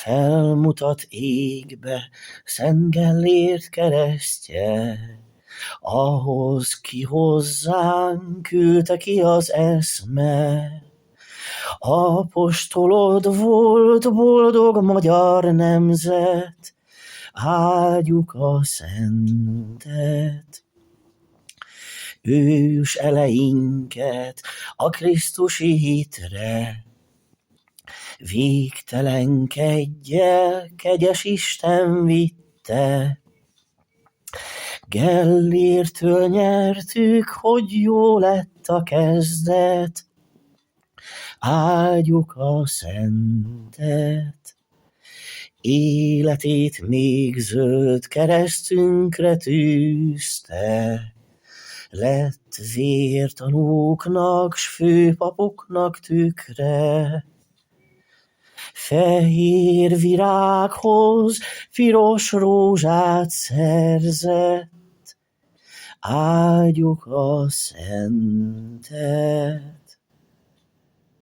Felmutat égbe Szent Gellért keresztje, ahhoz ki hozzánk küldte ki az eszme. Apostolod volt boldog magyar nemzet, áldjuk a szentet. Ős eleinket a Krisztusi hitre, végtelen keggyel kegyes Isten vitte. Gellértől nyertük, hogy jó lett a kezdet, áldjuk a szentet. Életét még zöld keresztünkre tűzte, lett vértanúknak s főpapoknak tükre. Fehér virághoz piros rózsát szerzett, áldjuk a szentet.